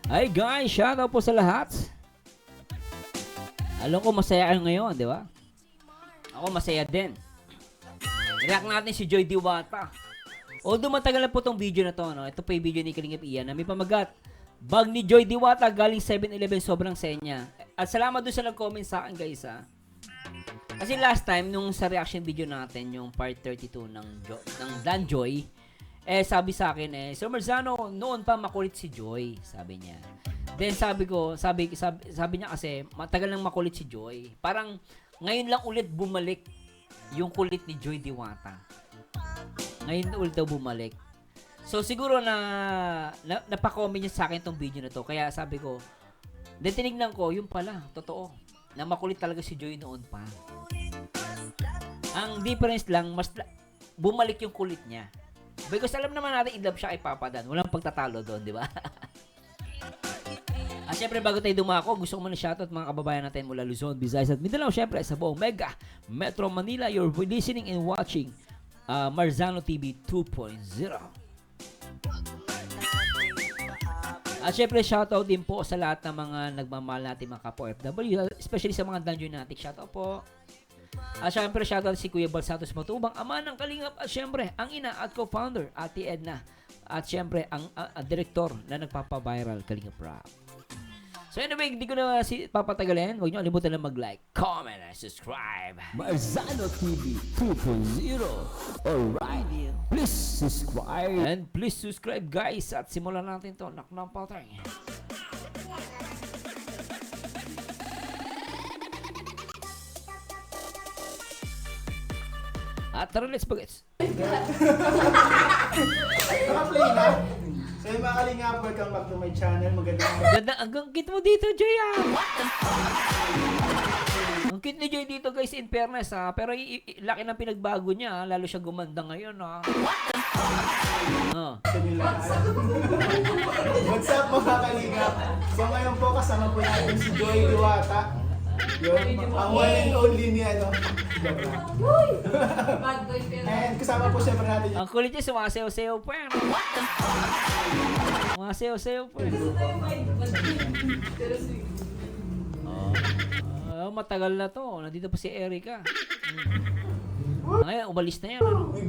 Hi guys, shoutout po sa lahat. Alam ko masaya kayo ngayon, di ba? Ako masaya din. React natin si Joy Diwata. Although matagal na po tong video na to, no? Ito pa yung video ni Kalingap Ian na may pamagat. Bag ni Joy Diwata galing 7-Eleven, sobrang senya. At salamat doon sa nag-comment sa akin guys ha. Kasi last time, nung sa reaction video natin, yung part 32 ng Dan Joy, sabi sa akin Sir Marzano, noon pa makulit si Joy, sabi niya. Then sabi niya kasi, matagal nang makulit si Joy. Parang ngayon lang ulit bumalik yung kulit ni Joy Diwata. Ngayon ulit daw bumalik. So siguro napakomment niya sa akin tong video na to. Kaya sabi ko, then tinignan ko, yung pala, totoo. Na makulit talaga si Joy noon pa. Ang difference lang, mas bumalik yung kulit niya. Because alam naman natin, in love siya kay Papa Dan. Walang pagtatalo doon, di ba? At syempre, bago tayo dumako, gusto ko muna shoutout mga kababayan natin mula Luzon, Visayas at Mindanao. Syempre, sa buong Mega Metro Manila, you're listening and watching Marzano TV 2.0. At syempre, shoutout din po sa lahat ng mga nagmamahal natin mga kapwa FW, especially sa mga Danjoy natin. Shoutout po. At syempre, shoutout si Kuya Bal Santos Matubang, ama ng Kalingap. At syempre, ang ina at co-founder, Ate Edna. At syempre, ang direktor na nagpapa-viral, Kalingap Rap. So anyway, hindi ko na papatagalin. Huwag nyo kalimutan na mag-like, comment, and subscribe. Marzano TV 2.0. Alright, please subscribe. And please subscribe guys. At simulan natin to. Knock ng patay. At tara, let's bagets. Naka-play na. So yung mga kalingap, welcome back to my channel. Magandang Ganda, ang cute mo dito, Joy ah. Ang cute ni Joy dito guys, in fairness ha. Pero laki ng pinagbago niya ha. Lalo siya gumanda ngayon ha. What's up mga kalingap? So ngayon po kasama po natin si Joy Diwata. Yun, ang one and only niya, no? And kasama po siyempre natin yung Ang kulit niya, sumasayaw-sayaw pa yan. Sumasayaw-sayaw pa yan. Matagal na to. Nandito pa si Erica. Ngayon, umalis na yan. Ano? Uy,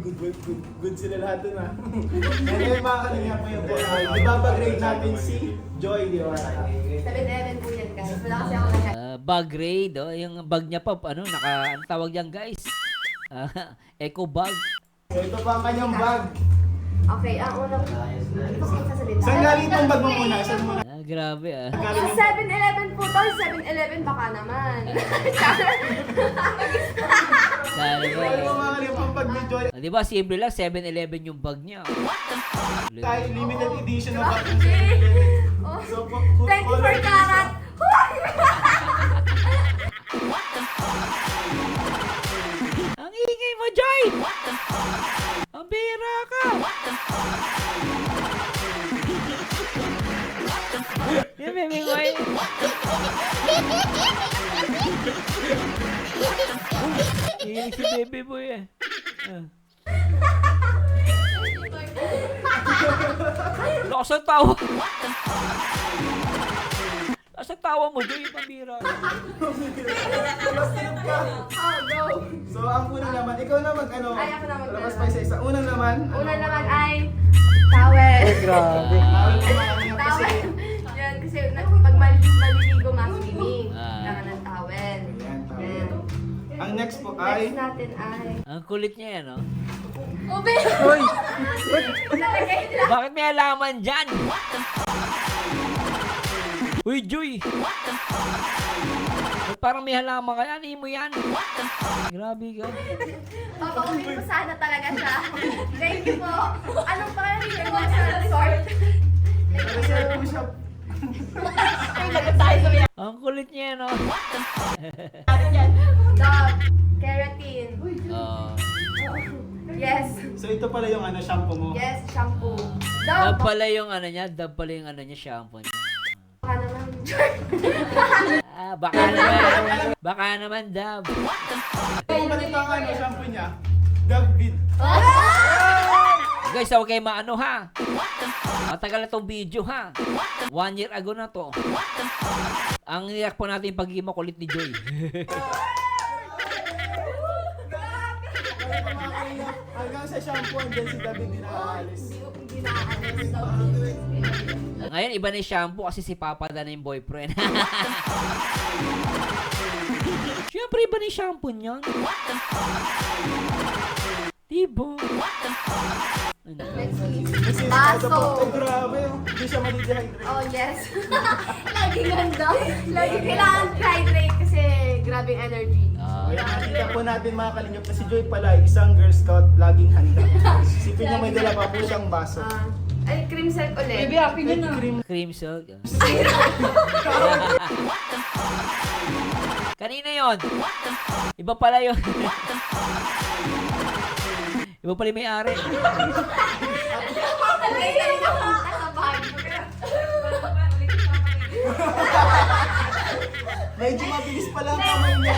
good sila lahat dun ha. And then mga kalingap ngayon po, ibabagrade natin si Joy Diwata. 7-Eleven po yan, guys. Wala kasi ako na Bag grade, yung bag niya pa, ano tawag yan guys? Eco bag. So ito po ang kanyang bag. Okay, ang unang... Hindi ko kayo sasalita. Saan galing itong bag mo muna? Saan muna? Grabe ah. Yung 7-Eleven po to. 7-Eleven baka naman. Sabi ko, Ano mga kalingap ang bag ni Joy? di ba simple lang, 7-Eleven yung bag niya. Tayo limited edition na bag ng Okay. 7-Eleven. Oh, So, 24 karat. Ang ingay mo, Joy! Ang bira ka! Yan, may way. Iinig si baby boy eh. Lakas ang tawa. Lakas ang tawa mo, Joy, yung pambira. Oh, go. So, ang unang naman, ikaw naman, ano? Ay, ako naman. Labas pa isa-isa. Unang naman, Una naman ay towel. Grabe. Towel. Yan, kasi pag maliligo, ma-swimming. Kailangan ng towel. Ayan, towel. Then, Ang next po next ay... natin ay... Ang kulit niya yan, no? Ube! Uy! Nalagay nila. Bakit may halaman dyan? Uy, Joy! Ba't parang may halaman ka? Ano mo yan? Grabe ka. Papauwi ko sana talaga siya. Thank you po. Anong pangalan niyo po sa resort? Reserve po siya. Ang kulit niya, no? Dog. Keratin. Yes. So, ito pala yung ano, shampoo mo. Yes, shampoo. Dab Dog. pala yung ano niya, shampoo niya. Baka naman. Baka naman, Dab. Ito ba ito ang ano, shampoo niya? Dog Vid. Guys, huwag kayo maano ha. Matagal na tong video ha. 1 year ago na to. Ang niyak po natin yung pagiging makulit ni Joy. Hanggang sa shampoo, andyan si David din nakaalis. Hindi na aalis daw. Ngayon, iba na yung shampoo kasi si Papa na yung boyfriend. Siyempre, iba na yung shampoo niyan. Diba? Next is Kasi baso. ay, grabe, oh. Hindi siya madidehydrate. Oh, yes. Lagi ganda. Lagi kailangan hydrate kasi grabing energy. Kaya nakita po natin mga kalingap na si Joy pala, isang Girl Scout, laging handa. Isipin niyo may dala pa po siyang baso. Ay, cream silk ulit. May cream. Cream silk. Kanina yon. Iba pala yon. Iba pala yung may-ari. Ay, nasa bag. Medyo mabilis pala ang kamay niya.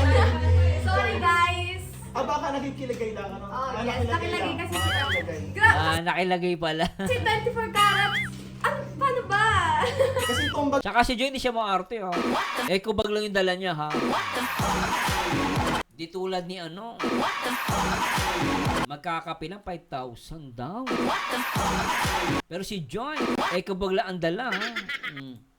Sorry, guys. Baka nakikilagay lang. Ano? Oh, yes. Nakilagay kasi sila. Nakilagay. Grabe. Nakilagay pala. Kasi 24 karat. Ano, paano ba? Kasi itong bag... Tsaka si Joy hindi siya maarte ha. Kubag lang yung dala niya ha. Di tulad ni ano. Magkakapi ng 5,000 daw. Pero si Joy, kubag lang ang dala ha.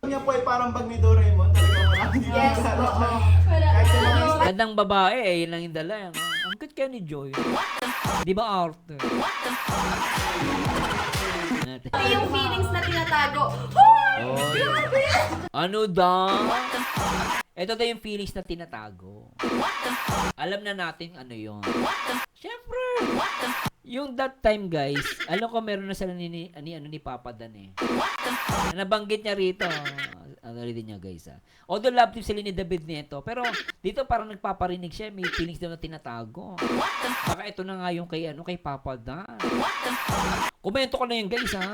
niya po ay parang bag ni Doraemon. Talagang marami Yes, oo. Kahit sa mga Gandang babae, yun lang yung dala. Ang cute kaya ni Joy. Di ba arte? Ito yung feelings na tinatago. Oy. Grabe! Ano daw? Ito daw yung feelings na tinatago. Alam na natin ano yun. Siyempre. Yung that time guys, alam ko meron na sila ni Papa Dan eh. Nabanggit niya rito. Ano rin niya guys ha. Although love team sila ni David nito. Pero dito parang nagpaparinig siya. May feelings daw na tinatago. Baka ito na nga yung kay Papa Dan. Komento ko na yun guys ha.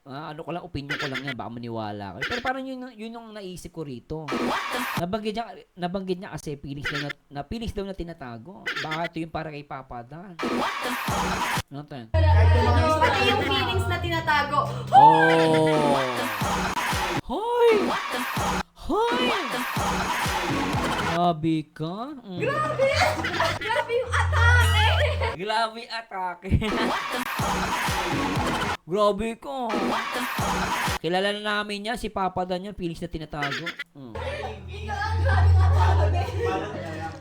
Ano ko lang, opinion ko lang yan. Baka maniwala kayo. Pero parang yun yung naisip ko rito. Nabanggit niya kasi feelings daw na tinatago. Baka ito yung para kay Papa Dan. Natin. Pati yung feelings na tinatago. Oh! Hoy! Hoy! Grabe ka? Grabe! Grabe yung atake! Grabe atake. Grabe ko. Kilala na namin niya, si Papa Dan yan, feelings na tinatago.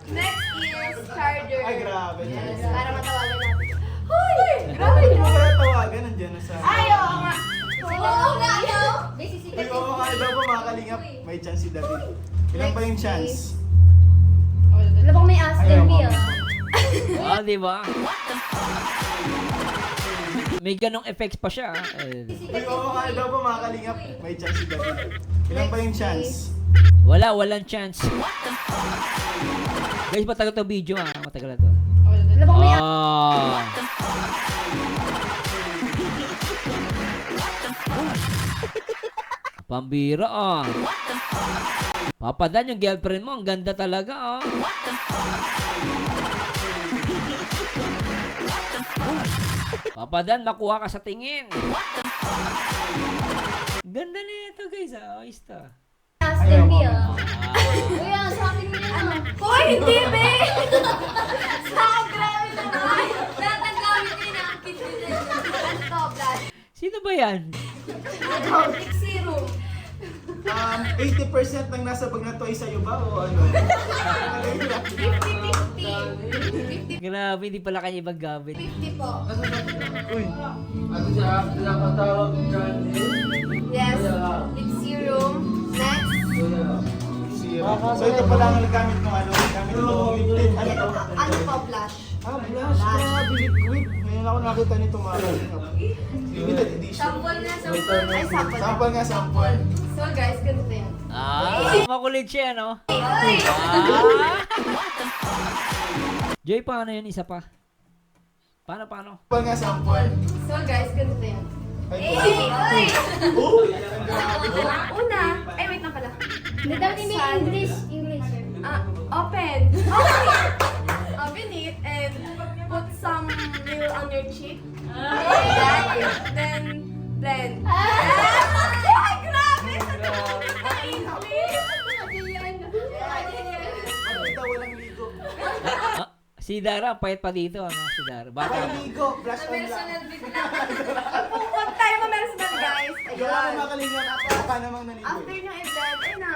Next is charger. Ay, grabe. Yes, para matawagan natin. Hoy! Grabe Hindi mo yun! kaya tawagan, nandiyan na sa... Ay, oo nga. Oo nga, yo! Uy, oo nga daw po mga kalingap, may chance si David. Ilan pa yung chance? Wala bang may Aston Villa? Di ba? May ganong effects pa siya. Uy, oo nga daw po mga kalingap, may chance si David. Ilan pa yung chance? Walang chance. Guys, matagal to video ha. Matagal na to. Wala bang may Pambira ah. Papa Dan, yung girlfriend mo, ang ganda talaga ah. Papa Dan, makuha ka sa tingin. Ganda na ito guys ah. Ayos to. Aston Villa? Uy, sa akin mo yan. Hoy, hindi be! Sa grabe naman! Tatanggawin ko yun ang kit ko dyan. Ano to, Vlad? Sino ba yan? Public zero. 80% ng nasa bag na to ay sa'yo ba o ano? 50-50. Grabe, hindi pala kanya ibang gamit. 50 po. Uy, Yes. Lip serum. Next. zero. So ito pala ang nagamit ng ano, gamit ng liquid. Ano to? Ano po, blush? Blush. Grabe, liquid. Ngayon ako nakita nito mga kalingap. Limited edition. Sample na, sample. Ay, sample. Sample nga, sample. So guys, ganito yan. Makulit siya, no? Ay! Joy, paano yun? Isa pa. Paano? Sample nga, sample. So guys, ganito yan. Ay, Ay! oh! Grabe. Una. Ay, wait lang pala. Hindi daw may English. Open. Open it and put some nail on your cheek. Then, blend. Ay, grabe! Sa tubig na English! Bakit daw walang ligo? Ah, si Dara, payat pa dito. Ano? Si Dara. Baka. Walang ligo, brush on lang. Kung tayo meron sila, guys. Gawa ko Ayun. makalingan ako pa namang naligo. After ng event, ay na,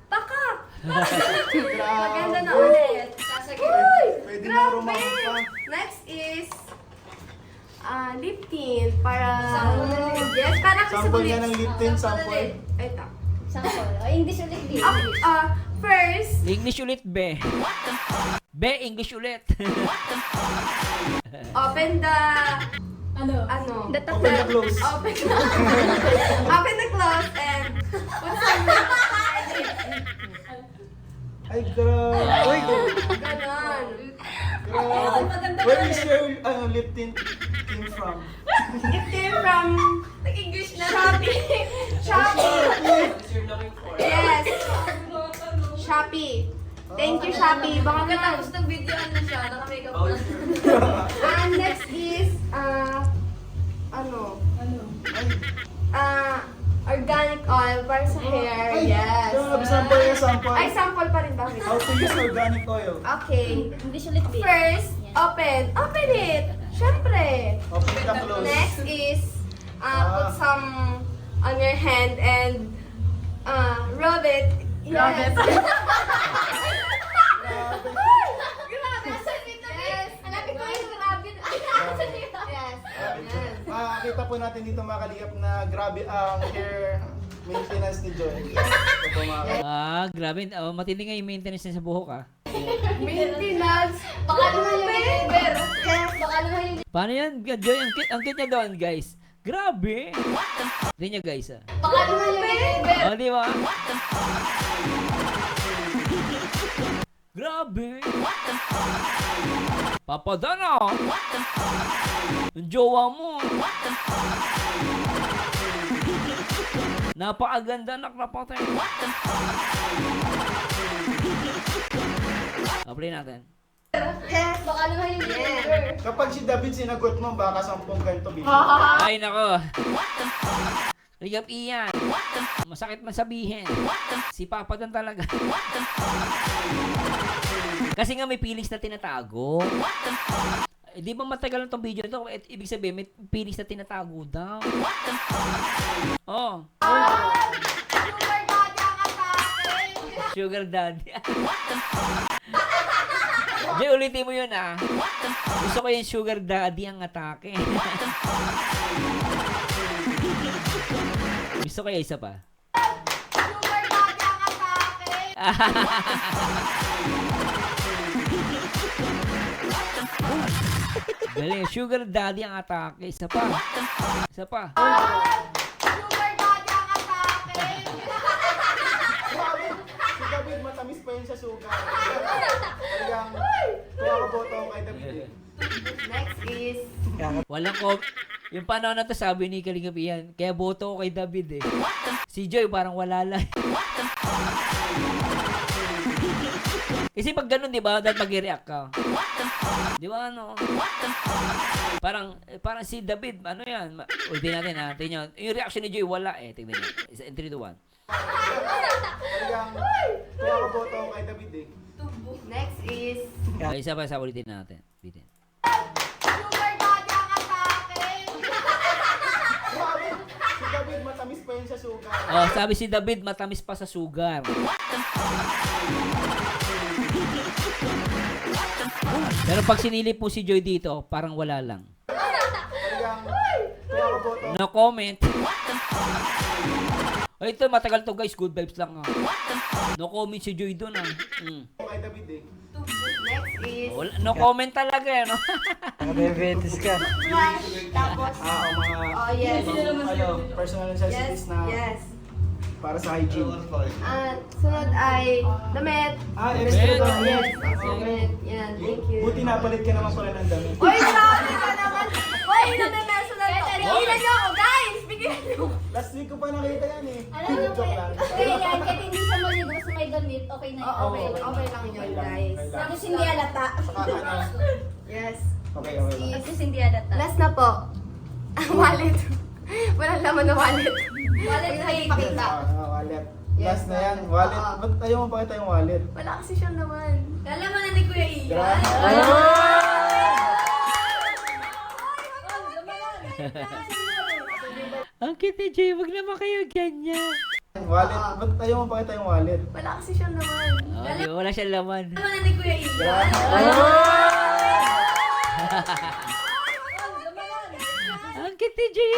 baka! Grabe. Maganda na ulit. Uy! Pwede na Grabe! rumahang pa. Next is lip tint para yes, para kasi Sample niya ng lip tint, sample. Ito. Sample. O, English ulit din. First, English ulit, be. Be, English ulit. open the Ano? the Open the close. Open the close and put some Ay, grabe. Uy, ganon. grabe. Where is your lip tint came from? It came from English na Shopee. Shopee. Yes. Shopee. Thank you, Shopee. Baka matapos ng video, ano siya, naka-makeup na. And next is, organic oil para sa hair. Ay, Yes. grabe, sample niya, sample. Ay, sample pa rin ba? How to use organic oil. Okay. English ulit din. First, open it. Syempre. Open the close. Next is, put some on your hand and rub it. Rub it. Yes. Grabe. Yes. Hanapin ko yung grabe. Yes. Yes. Makakita po natin dito mga kalihap na grabe ang hair maintenance ni Joy. Ito po mga kalihap. Ah, grabe. Oh, matindi nga yung maintenance niya sa buhok, ah. Maintenance. Baka naman yung liver. Baka naman yung Paano yan? Joy, ang cute niya doon, guys. Grabe. Hindi niya, guys, ah. Baka naman yung liver. Oh, di ba? Grabe. Papadana. Yung jowa mo. Napakaganda na kapatid. Apply natin. Baka naman yung liver. Kapag si David sinagot mo, baka 10 ganito bigyan. Ay, nako. Rigap iyan. Masakit man sabihin. Si Papa Dan talaga. Kasi nga may feelings na tinatago. Eh, di ba matagal na tong video nito? Ibig sabihin, may feelings na tinatago daw. Oh. Sugar daddy. Di, ulitin mo yun, ah. Gusto ko yung sugar daddy ang atake. Gusto ko yung isa pa. Galing, sugar daddy ang atake. Isa pa. Isa pa. Si David, matamis pa yun sa sugar. Talagang, tuwa ko boto ako kay David. Next is, Walang ko. Yung panahon na to, sabi ni Kalingap iyan. Kaya boto ko kay David, eh. Si Joy, parang wala lang. Kasi pag ganun, di ba, dapat mag-react ka. Di ba, ano? Parang si David, ano yan? Ulitin natin, ha? Tingnan nyo. Yung reaction ni Joy, wala, eh. Tingnan nyo. In 3, 2, 1. Talagang, tuwa ko boto ako kay David, eh. next is, Okay, isa pa, ulitin natin. Ulitin. Si David, matamis pa yun sa sugar. Oh, sabi si David, matamis pa sa sugar. Pero pag sinilip po si Joy dito, parang wala lang. Talagang, tuwa ko boto No comment. Oh, ito, matagal to guys. Good vibes lang, ah. No comment si Joy doon, ah. ako kay David, eh. next is, No comment talaga, eh, no? Diabetes ka. tapos, Mga, oh yes, personal yes, necessities na yes. para sa hygiene. Sunod ay damit. Extra Damit. damit. Yes, damit. Yan, thank you. Buti napalit ka naman pala ng damit. Uy, grabe ka naman! Uy, namimeso na to! Bigyan niyo ako, guys! Bigyan niyo! Last week ko pa nakita yan, eh. Alam niyo po, Joke lang. kaya yan, kahit hindi siya maligo sa may damit, okay na yun. Okay lang yun, guys. Tapos hindi halata. Saka ano, Yes. Okay, okay lang. At least hindi adata. Last na po. Wallet. Walang laman na wallet. Wallet na ipakita. Wallet. Yes, Last na yan, wallet. Oo. Ba't ayaw mo pakita yung wallet? Wala kasi siyang laman. Lalaman na ni Kuya Ian. Grabe. Ang cute ni Joy, wag naman kayo ganyan. Wallet. Ba't ayaw mo pakita yung wallet? Wala kasi siyang laman. Okay, wala siyang laman. Lalaman na ni Kuya Ian. Ang cute ni Joy.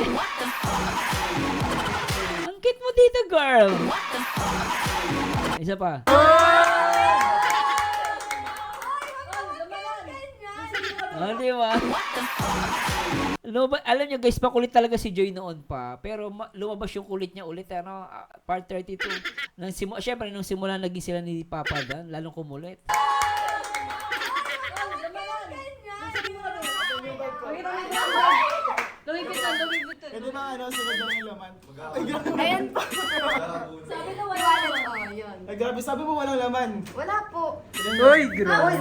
Ang cute mo dito, girl. Isa pa. Di ba? Alam nyo guys, pakulit talaga si Joy noon pa. Pero lumabas yung kulit niya ulit. Ano, part 32. Siyempre, nung simula naging sila ni Papa Dan, lalong kumulit. Lumipitan. Pwede ba ano, sunod na yung laman? Ay, grabe. Ayan po. Sabi na wala. Wallet. Oh, yun. Ay, grabe. Sabi mo walang laman. Wala po. Uy, grabe.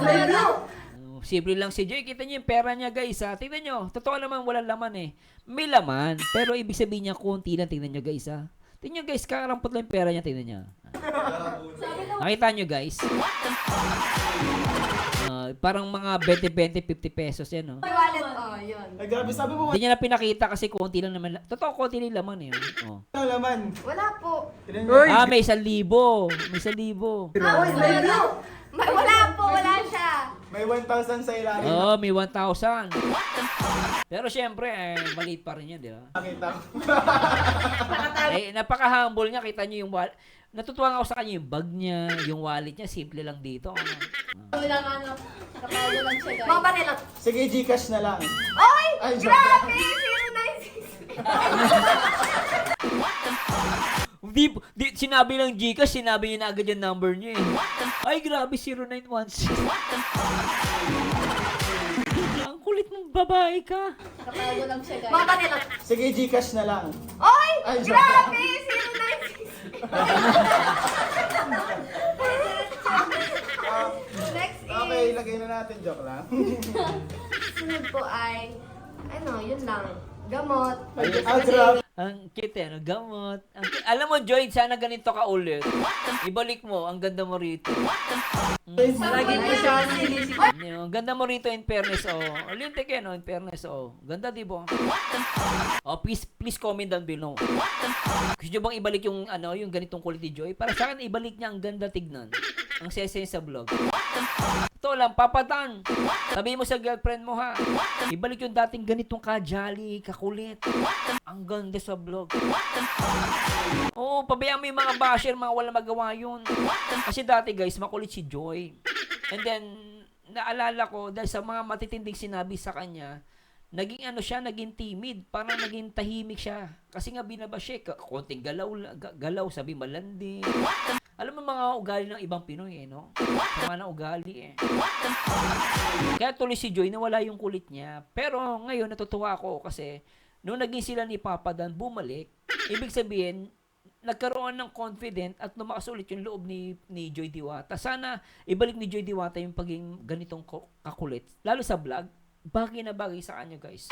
Simple lang si Joy. Kita niyo yung pera niya guys ha. Tingnan niyo. Totoo naman walang laman eh. May laman. Pero ibig sabihin niya konti lang. Tingnan niyo guys ha. Tingnan niyo guys. Kakarampot lang yung pera niya. Tingnan niyo. Nakita niyo guys. Parang mga 20, 50 pesos yan no. Wallet. Oh, yun. Ay, grabe. Sabi mo Hindi niya na pinakita kasi konti lang naman. Totoo konti lang yung laman eh. Oh. walang laman. Wala po. Tignan niyo. May 1,000. May 1,000. Wala po. Wala siya. May 1,000 sa ilalim. Oo, may 1,000. Pero syempre, maliit pa rin yan, di ba? Nakita ko. Napaka-humble niya. Kita niyo yung wallet. Natutuwa ako sa kanya yung bag niya, yung wallet niya. Simple lang dito. Walang ano. Nakatago lang siya guys. Mga panelot. Sige, Gcash na lang. Oy! Ay, joke Grabe! lang. 096. Sinabi ng Gcash, sinabi niya na agad yung number niya eh. Ay, grabe, 0916. Ang kulit ng babae ka. Nakatago lang siya guys. Mga panelot. Sige, Gcash na lang. Oy! Ay, joke Grabe! lang. 096. Next is... Okay, lagay na natin. Joke lang. Sunod po ay... Ano, yun lang. Gamot. Ay, grabe. Ang cute eh, gamot. Alam mo, Joy, sana ganito ka ulit. Ibalik mo, ang ganda mo rito. Lagi ko siya sinisip. Ang ganda mo rito in fairness, oh. Lintik eh, no, in fairness, oh. Ganda, di ba? Oh, please comment down below. Gusto nyo bang ibalik yung, yung ganitong kulit ni Joy? Para sa akin, ibalik niya ang ganda tignan. Ang sese sa vlog. Ito lang, papatan. Sabi mo sa girlfriend mo, ha? Ibalik yung dating ganitong ka-jolly, kakulit. Ang ganda sa vlog. Oo, pabayaan mo yung mga basher, mga wala magawa yun. Kasi dati guys, makulit si Joy. And then, naalala ko, dahil sa mga matitinding sinabi sa kanya, naging naging timid. Parang naging tahimik siya. Kasi nga binabash siya, konting galaw, sabi malandi. Alam mo mga ugali ng ibang Pinoy no? Sama ng ugali Kaya tuloy si Joy, nawala yung kulit niya. Pero ngayon, natutuwa ako kasi nung naging sila ni Papa Dan, bumalik. Ibig sabihin, nagkaroon ng confident at lumakas ulit yung loob ni Joy Diwata. Sana ibalik ni Joy Diwata yung pagiging ganitong kakulit. Lalo sa vlog, bagay na bagay sa kanya guys.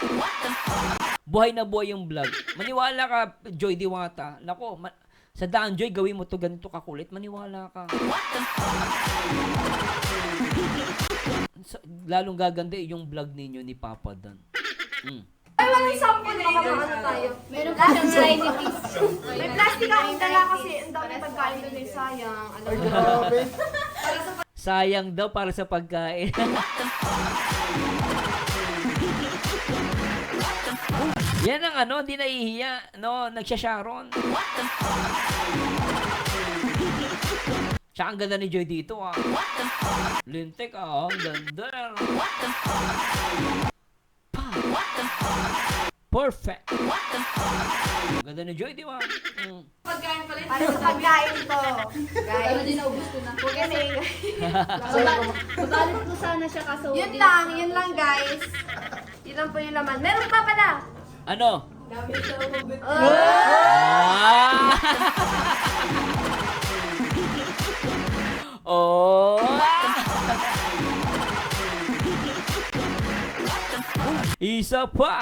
Buhay na buhay yung vlog. Maniwala ka, Joy Diwata. Nako, sa daan Joy, gawin mo to ganito kakulit. Maniwala ka. Lalong gaganda yung vlog ninyo ni Papa Dan. Ay, wag sample baka ano tayo. Meron pa siyang tiny piece. May plastic akong dala kasi ang dami pagkain doon ay sayang. Alam Ay, mo. grabe. Sayang daw para sa pagkain. Yan ang hindi nahihiya. No, nagsya-Sharon. Tsaka ang ganda ni Joy dito Lintik ang ganda. Perfect. Ganda ni Joy, di ba? Pagkain pala. Para sa pagkain ito. Pero Guys. di naubos ko na. Huwag kasi. Babalit ko sana siya kaso. Yun lang guys. Yun lang po yung laman. Meron pa pala. Ano? Dami sa ubit. Ah! Oh! Isa pa.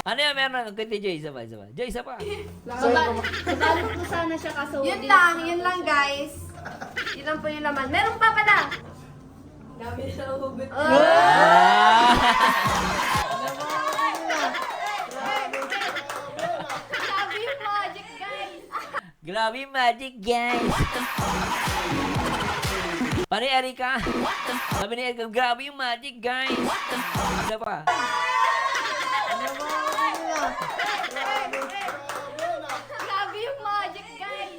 Ano yan, meron? Kunti, Joy, isa pa, isa pa. Joy, isa pa. Mabalot ko sana siya kaso Yun di- lang guys. Yun lang po yung laman. Meron pa pala. Dami na ubit. Ah! Sabi yung magic, guys. Grabe yung magic, guys. Pare, Erika. Sabi ni Erika, grabe yung magic, guys. Isa pa. Sabi yung magic, guys.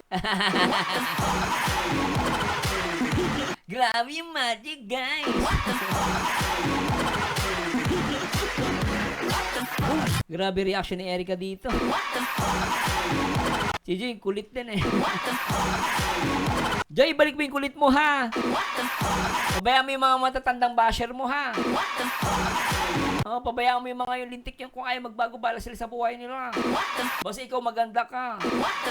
Grabe yung magic, guys. Grabe reaction ni Erika dito. Si Joy, kulit din eh. Joy, balik mo yung kulit mo, ha? Pabayaan mo yung mga matatandang basher mo, ha? Oh, pabayaan mo yung mga yung lintik yung kung ayaw magbago bala sila sa buhay nila. Basta ikaw maganda ka.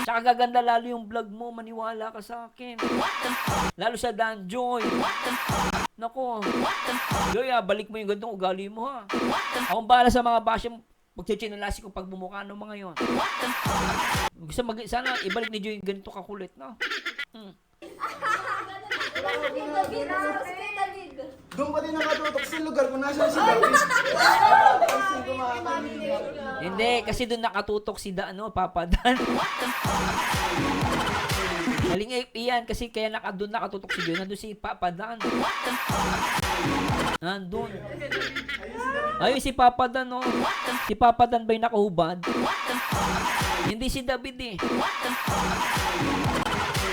Tsaka gaganda lalo yung vlog mo, maniwala ka sa akin. Lalo sa Dan Joy. Nako. Joy, balik mo yung gandong ugali mo, ha? Akong bahala sa mga basher mo. Pagchichinalasi ko pag bumukha ng mga yon. Gusto sana ibalik ni Joy yung ganito kakulit, no? Doon pa din nakatutok sa lugar kung nasa si David. Hindi, kasi doon nakatutok si Papa Dan. Galing iyan kasi kaya doon nakatutok si Joy. Nandun si Papa Dan. Nandun. Ayun si Papa Dan, no? Si Papa Dan ba'y nakahubad? Hindi si David eh.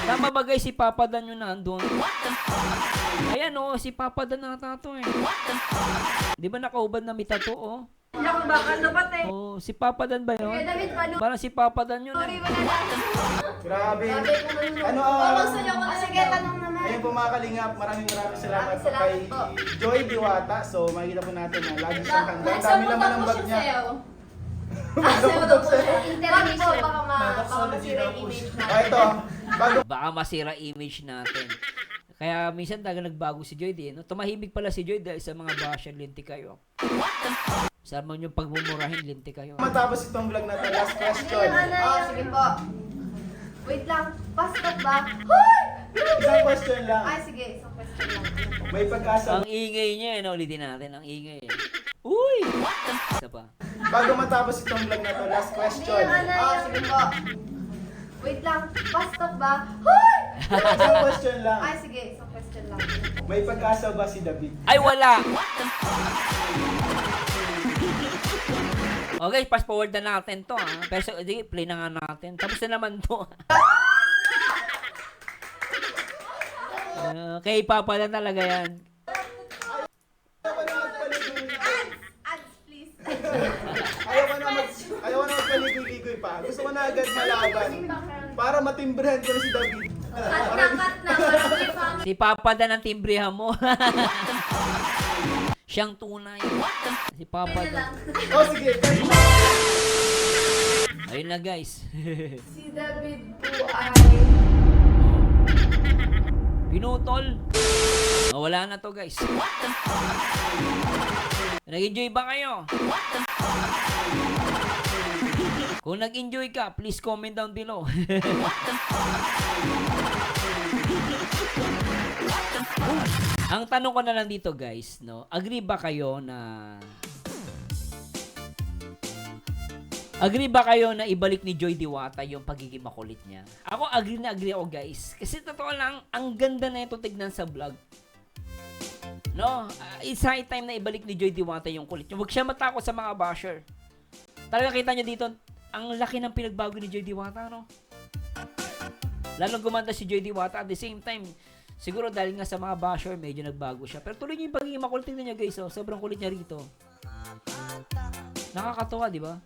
Tama ba guys, si Papa Dan yung nandun? Ayan oh, si Papa Dan nata to eh. Di ba nakahubad na may tattoo oh? Ako baka dapat eh. Oh, si Papa Dan ba yun? David, paano? Parang si Papa Dan yun Sorry, eh. wala lang. Grabe. Ano Sige, tanong naman. Ayun po mga kalingap, maraming salamat po Salamat kay po. Joy Diwata. So makikita po natin na lagi siyang handa. Ang dami naman ng bag niya. Interview po, baka masira yung image na. Ito, bago Baka masira image natin. Kaya minsan talaga nagbago si Joy din. No? Tumahimik pala si Joy dahil sa mga basher, linti kayo. Sa mga yung pagmumurahin, linti kayo. matapos itong vlog na to, last question. Sige po. Wait lang. Pasok ba? Hoy! Isang question lang. Ay, sige. Isang question lang. May pag-asa Ang ingay niya, no? Ulitin natin, ang ingay. Uy! Isa pa. bago matapos itong vlog na to, last question. Sige po. Wait lang. Pasok ba? Hoy! Isang question lang. Ay, sige. Isang question lang. May pag-asa ba si David? Ay, wala! Okay, fast forward na natin to, ha? Pero sige, play na nga natin. Tapos na naman to. Kay Papa na talaga yan. Ads, please. Ayaw ko na magpaligoy-ligoy pa. Gusto ko na agad malaban. Para matimbrahan ko na si David. Cut na. Si Papa Dan ang timbrehan mo. Siyang tunay. Si Papa Dan. Oh, sige. Ayun na, guys. Si David po ay... Pinutol. Wala na to, guys. Nag-enjoy ba kayo? Kung nag-enjoy ka, please comment down below. Ang tanong ko na lang dito, guys, no? Agree ba kayo na ibalik ni Joy Diwata yung pagiging makulit niya? Ako agree na agree ako, guys. Kasi totoo lang, ang ganda na ito tignan sa vlog. No? It's high time na ibalik ni Joy Diwata yung kulit niya. Huwag siya matakot sa mga basher. Talaga kita niyo dito, ang laki ng pinagbago ni Joy Diwata, no? Lalong gumanda si Joy Diwata at the same time, siguro dahil nga sa mga basher, medyo nagbago siya. Pero tuloy niyo yung pagiging makulit niya, guys. Oh. Sobrang kulit niya rito. Nakakatawa, di ba?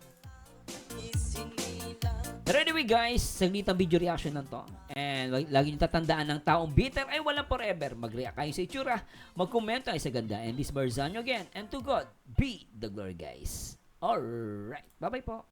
Pero anyway guys, saglit ang video reaction na to. And lagi niyo tatandaan ng taong bitter ay walang forever. Mag-react kayo sa itsura, mag-comment kayo sa ganda. And this Barzanyo again. And to God be the glory, guys. Alright, bye-bye po.